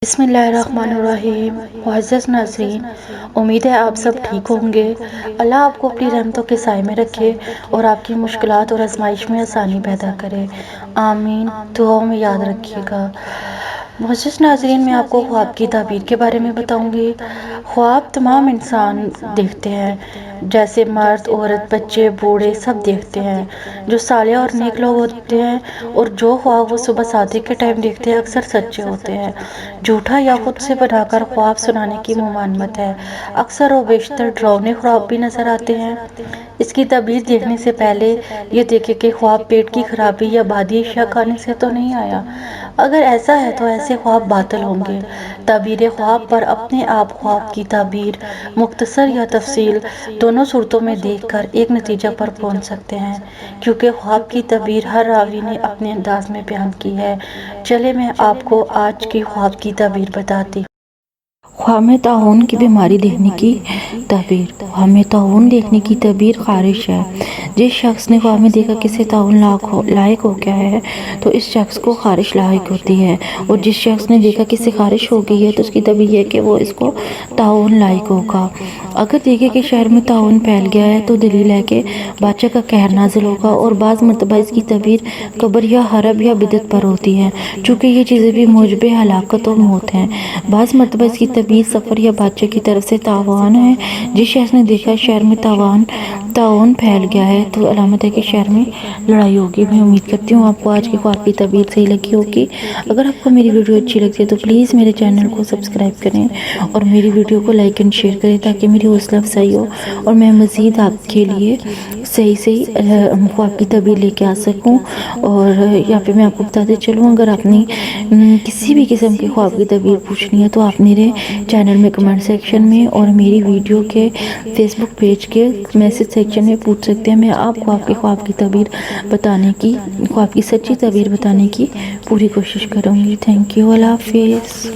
بسم اللہ الرحمن الرحیم۔ معزز ناظرین، امید ہے آپ سب ٹھیک ہوں گے۔ اللہ آپ کو اپنی رحمتوں کے سائے میں رکھے اور آپ کی مشکلات اور آزمائش میں آسانی پیدا کرے، آمین۔ دعاؤں میں یاد رکھیے گا۔ معزز ناظرین، میں آپ کو خواب کی تعبیر کے بارے میں بتاؤں گی۔ خواب تمام انسان دیکھتے ہیں، جیسے مرد، عورت، بچے، بوڑھے سب دیکھتے ہیں۔ جو صالح اور نیک لوگ ہوتے ہیں اور جو خواب وہ صبح صادق کے ٹائم دیکھتے ہیں اکثر سچے ہوتے ہیں۔ جھوٹا یا خود سے بنا کر خواب سنانے کی ممانعت ہے۔ اکثر و بیشتر ڈراؤنے خواب بھی نظر آتے ہیں۔ اس کی تعبیر دیکھنے سے پہلے یہ دیکھیں کہ خواب پیٹ کی خرابی یا بادی اشیاء کھانے سے تو نہیں آیا۔ اگر ایسا ہے تو ایسے خواب باطل ہوں گے۔ تعبیر خواب پر اپنے آپ خواب کی تعبیر مختصر یا تفصیل دونوں صورتوں میں دیکھ کر ایک نتیجہ پر پہنچ سکتے ہیں، کیونکہ خواب کی تعبیر ہر راوی نے اپنے انداز میں بیان کی ہے۔ چلے میں آپ کو آج کی خواب کی تعبیر بتاتی ہوں۔ خواب میں طاعون کی بیماری دیکھنے کی تعبیر۔ خواب میں طاعون دیکھنے کی تعبیر خارش ہے۔ جس شخص نے خواب میں دیکھا کہ اسے طاعون لاحق ہو گیا ہے تو اس شخص کو خارش لاحق ہوتی ہے، اور جس شخص نے دیکھا کہ اسے خارش ہو گئی ہے تو اس کی تعبیر یہ ہے کہ وہ اس کو طاعون لاحق ہوگا۔ اگر دیکھے کہ شہر میں طاعون پھیل گیا ہے تو دلیل ہے کہ بادشاہ کا قہر نازل ہوگا، اور بعض مرتبہ اس کی تعبیر قبر یا حرب یا بدعت پر ہوتی ہے، چونکہ یہ چیزیں بھی موجب ہلاکت و موت ہیں۔ بعض مرتبہ اس کی تعبیر سفر یا بادشاہ کی طرف سے تاوان ہے۔ جس شخص نے دیکھا شہر میں طاعون پھیل گیا ہے تو علامت ہے کہ شہر میں لڑائی ہوگی۔ میں امید کرتی ہوں آپ کو آج کی خواب کی تعبیر صحیح لگی ہوگی۔ اگر آپ کو میری ویڈیو اچھی لگتی ہے تو پلیز میرے چینل کو سبسکرائب کریں اور میری ویڈیو کو لائک اینڈ شیئر کریں تاکہ میری حوصلہ افزائی ہو اور میں مزید آپ کے لیے صحیح خواب کی تعبیر لے کے آ سکوں۔ اور یہاں پہ میں آپ کو بتاتے چلوں، اگر آپ نے کسی بھی قسم کی خواب کی تعبیر پوچھنی ہے تو آپ میرے چینل میں کمنٹ سیکشن میں اور میری ویڈیو کے فیس بک پیج کے میسج سیکشن میں پوچھ سکتے ہیں۔ میں آپ کو آپ کے خواب کی تعبیر بتانے کی، خواب کی سچی تعبیر بتانے کی پوری کوشش کروں گی۔ تھینک یو، اللہ حافظ۔